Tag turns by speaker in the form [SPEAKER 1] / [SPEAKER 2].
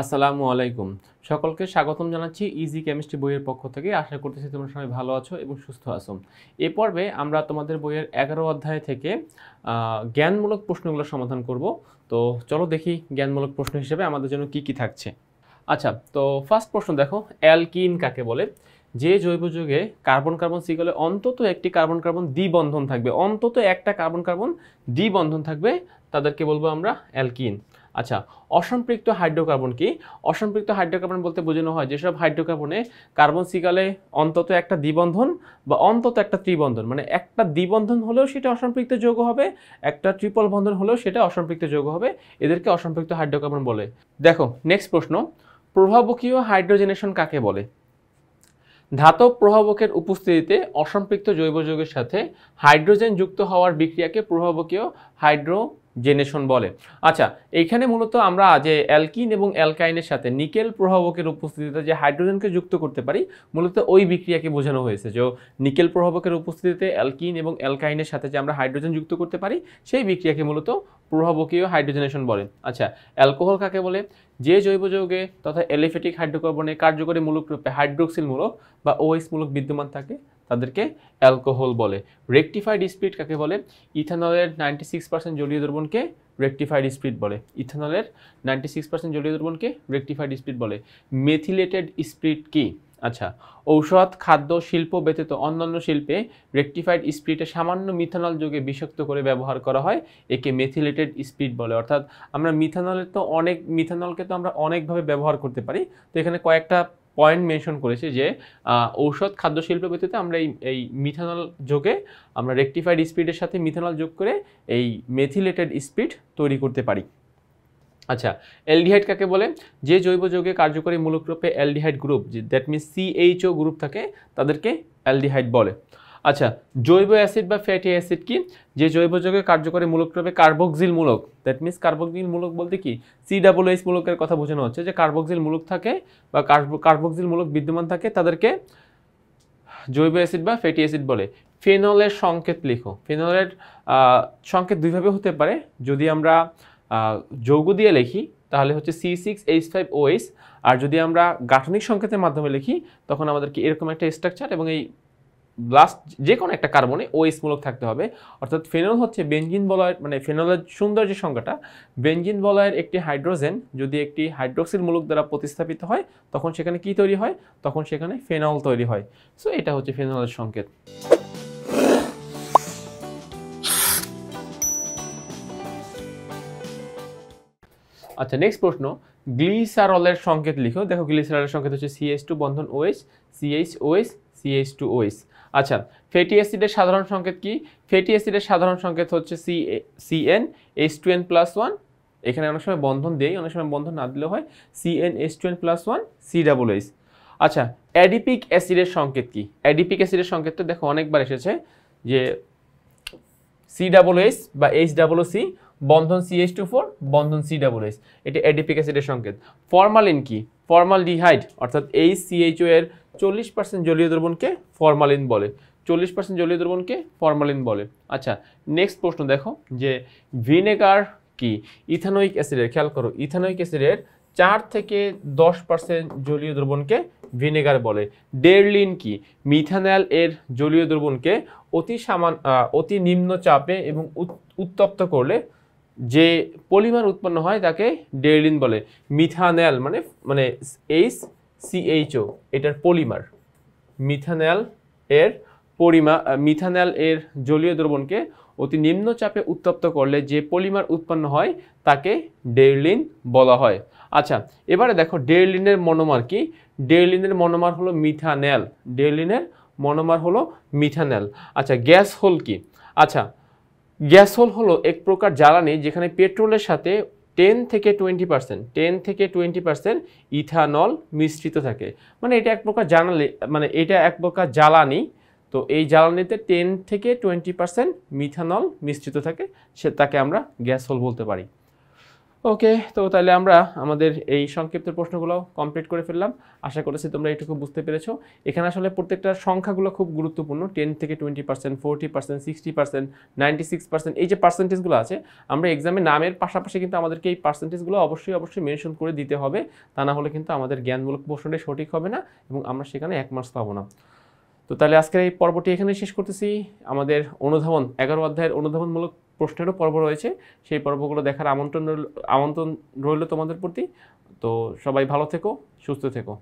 [SPEAKER 1] আসসালামু আলাইকুম। সকলকে স্বাগতম জানাচ্ছি ইজি কেমিস্ট্রি বইয়ের পক্ষ থেকে। আশা করতেছি তোমরা সবাই ভালো আছো এবং সুস্থ আছো। এ পর্বে আমরা তোমাদের বইয়ের 11 অধ্যায় থেকে জ্ঞানমূলক প্রশ্নগুলো সমাধান করব। তো চলো দেখি জ্ঞানমূলক প্রশ্ন হিসেবে আমাদের জন্য কি থাকছে। আচ্ছা, তো ফার্স্ট প্রশ্ন দেখো, অ্যালকিন কাকে বলে? যে জৈব যৌগে কার্বন কার্বন সিগলে অন্তত একটি কার্বন কার্বন দ্বিবন্ধন থাকবে, অন্তত একটা কার্বন কার্বন দ্বিবন্ধন থাকবে, তাদেরকে বলবো আমরা অ্যালকিন। আচ্ছা, অসম্পৃক্ত হাইড্রোকার্বন কি? অসম্পৃক্ত হাইড্রোকার্বন বলতে বোঝানো হয় যেসব হাইড্রোকার্বনে কার্বন সিগালে অন্তত একটা দ্বিবন্ধন বা অন্তত একটা ত্রিবন্ধন, মানে একটা দ্বিবন্ধন হলেও সেটা অসম্পৃক্ত যৌগ হবে, একটা ট্রিপল বন্ধন হলেও সেটা অসম্পৃক্ত যৌগ হবে, এদেরকে অসম্পৃক্ত হাইড্রোকার্বন বলে। দেখো নেক্সট প্রশ্ন, প্রভাবকীয় হাইড্রোজেনেশন কাকে বলে? ধাতব প্রভাবকের উপস্থিতিতে অসম্পৃক্ত জৈব যৌগের সাথে হাইড্রোজেন যুক্ত হওয়ার বিক্রিয়াকে প্রভাবকীয় হাইড্রোজেনেশন বলে। আচ্ছা, এইখানে মূলত আমরা যে অ্যালকিন এবং অ্যালকাইনের সাথে নিকেল প্রভাবকের উপস্থিতিতে যে হাইড্রোজেনকে যুক্ত করতে পারি, মূলত ওই বিক্রিয়াকে বোঝানো হয়েছে। যে নিকেল প্রভাবকের উপস্থিতিতে অ্যালকিন এবং অ্যালকাইনের সাথে যে আমরা হাইড্রোজেন যুক্ত করতে পারি, সেই বিক্রিয়াকে মূলত প্রভাবকীয় হাইড্রোজেনেশন বলে। আচ্ছা, অ্যালকোহল কাকে বলে? যে জৈব যৌগে তথা এলিফ্যাটিক হাইড্রোকার্বনে কার্যকরী মূলক রূপে হাইড্রোক্সিল মূলক বা ওএইচ মূলক বিদ্যমান থাকে, তাদেরকে অ্যালকোহল বলে। রেকটিফাইড স্পিরিট কাকে বলে? ইথানলের 96% জলীয় দ্রবণকে রেকটিফাইড স্পিরিট বলে। ইথানলের 96% জলীয় দ্রবণকে রেকটিফাইড স্পিরিট বলে। মেথিলেটেড স্পিরিট কি? আচ্ছা, ঔষধ, খাদ্য, শিল্প ব্যতীত অন্যান্য শিল্পে রেকটিফাইড স্পিরিটে সামান্য মিথানল যোগে বিষাক্ত করে ব্যবহার করা হয়, একে মেথিলেটেড স্পিরিট বলে। অর্থাৎ আমরা মিথানলকে তো আমরা অনেকভাবে ব্যবহার করতে পারি। তো এখানে কয়েকটা পয়েন্ট মেনশন করেছে যে ঔষধ, খাদ্য শিল্প ব্যতীত আমরা এই মিথানল যোগে আমরা রেকটিফাইড স্পিরিটের সাথে মিথানল যোগ করে এই মেথিলেটেড স্পিরিট তৈরি করতে পারি। আচ্ছা, অ্যালডিহাইড কাকে বলে? যে জৈব যৌগে কার্যকরী মূলক রূপে aldehyde group, that means CHO group থাকে, তাদেরকে অ্যালডিহাইড বলে। আচ্ছা, জৈব অ্যাসিড বা ফ্যাটি অ্যাসিড কি? যে জৈব যৌগে কার্যকরী মূলক রূপে কার্বক্সিল মূলক, দ্যাট মিনস কার্বক্সিল মূলক বলতে কি COOH মূলকের কথা বোঝানো হচ্ছে, যে কার্বক্সিল মূলক থাকে বা কার্বক্সিল মূলক বিদ্যমান থাকে, তাদেরকে জৈব অ্যাসিড বা ফ্যাটি অ্যাসিড বলে। ফেনলের সংকেত লিখো। ফেনলের সংকেত দুইভাবে হতে পারে। যদি আমরা যৌগ দিয়ে লিখি তাহলে হচ্ছে C6H5OH, আর যদি আমরা গাঠনিক সংকেতের মাধ্যমে লিখি তখন আমাদেরকে এরকম একটা স্ট্রাকচার এবং এই লাস্ট যে কোনো একটা কার্বনে OH মূলক থাকতে হবে। অর্থাৎ ফেনল হচ্ছে বেনজিন বলয়ের, মানে ফেনলের সুন্দর যে সংখ্যাটা, বেনজিন বলয়ের একটি হাইড্রোজেন যদি একটি হাইড্রোক্সিল মূলক দ্বারা প্রতিস্থাপিত হয়, তখন সেখানে কি তৈরি হয়? তখন সেখানে ফেনল তৈরি হয়। সো এটা হচ্ছে ফেনলের সংকেত। আচ্ছা, নেক্সট প্রশ্ন, গ্লিসারলের সংকেত লিখো। দেখো গ্লিসারলের সংকেত হচ্ছে CH2 বন্ধন OH, CHOH, CH2OH। আচ্ছা, ফ্যাটি অ্যাসিডের সাধারণ সংকেত কি? ফ্যাটি অ্যাসিডের সাধারণ সংকেত হচ্ছে CnH2n+1। এখানে অনেক সময় বন্ধন দেই, অনেক সময় বন্ধন না দিলেও হয়, CnH2n+1 COOH। আচ্ছা, অ্যাডিপিক অ্যাসিডের সংকেত কি? অ্যাডিপিক অ্যাসিডের সংকেতটা দেখো অনেকবার এসেছে, যে COOH বা HOOC বন্ধন CH2 4 বন্ধন COOH, এটা অ্যাডিপিক অ্যাসিডের সংকেত। ফরমালিন কি? ফর্মালডিহাইড অর্থাৎ HCHO এর 40% জলীয় দ্রবণকে ফরমালিন বলে। 40% জলীয় দ্রবণকে ফরমালিন বলে। আচ্ছা, নেক্সট প্রশ্ন দেখো, যে ভিনেগার কি? ইথানোয়িক অ্যাসিডের, খেয়াল করো, ইথানোয়িক অ্যাসিডের 4 থেকে 10% জলীয় দ্রবণকে ভিনেগার বলে। ডেরলিন কি? মিথানল এর জলীয় দ্রবণকে অতি নিম্ন চাপে এবং উত্তপ্ত করলে যে পলিমার উৎপন্ন হয় তাকে ডেরলিন বলে। মিথানল মানে HCHO, এটার পলিমার। মিথানল এর জলীয় দ্রবণকে অতি নিম্ন চাপে উত্তপ্ত করলে যে পলিমার উৎপন্ন হয় তাকে ডেরলিন বলা হয়। আচ্ছা, এবারে দেখো ডেরলিনের মনোমার কি? ডেরলিনের মনোমার হলো মিথানল। ডেরলিনের মনোমার হলো মিথানল। আচ্ছা, গ্যাস হোল কি? আচ্ছা, গ্যাস হোল হলো এক প্রকার জ্বালানি যেখানে পেট্রোলের সাথে 10 থেকে 20% ইথানল মিশ্রিত থাকে। মানে এটা এক প্রকার জ্বালানি। তো এই জ্বালানিতে 10 থেকে 20% মিথানল মিশ্রিত থাকে, তাকে আমরা গ্যাস হোল বলতে পারি। ওকে, তো তাহলে আমরা আমাদের এই সংক্ষিপ্ত প্রশ্নগুলো কমপ্লিট করে ফেললাম। আশা করছি তোমরা এটুকু বুঝতে পেরেছো। এখানে আসলে প্রত্যেকটা সংখ্যাগুলো খুব গুরুত্বপূর্ণ। 10 থেকে 20%, 40%, 60%, 96%, এই যে পার্সেন্টেজগুলো আছে, আমরা এক্সামে নামের পাশাপাশি কিন্তু আমাদেরকে এই পার্সেন্টেজগুলো অবশ্যই মেনশন করে দিতে হবে। তা না হলে কিন্তু আমাদের জ্ঞানমূলক প্রশ্নটাই সঠিক হবে না এবং আমরা সেখানে 1 মার্কস পাবো না। তো তাহলে আজকের এই পর্বটি এখানে শেষ করতেছি। আমাদের অনুধাবন 11 অধ্যায়ের অনুধাবনমূলক প্রশ্নেরও পর্ব রয়েছে, সেই পর্বগুলো দেখার আমন্ত্রণ রইল তোমাদের প্রতি। তো সবাই ভালো থেকো, সুস্থ থেকো।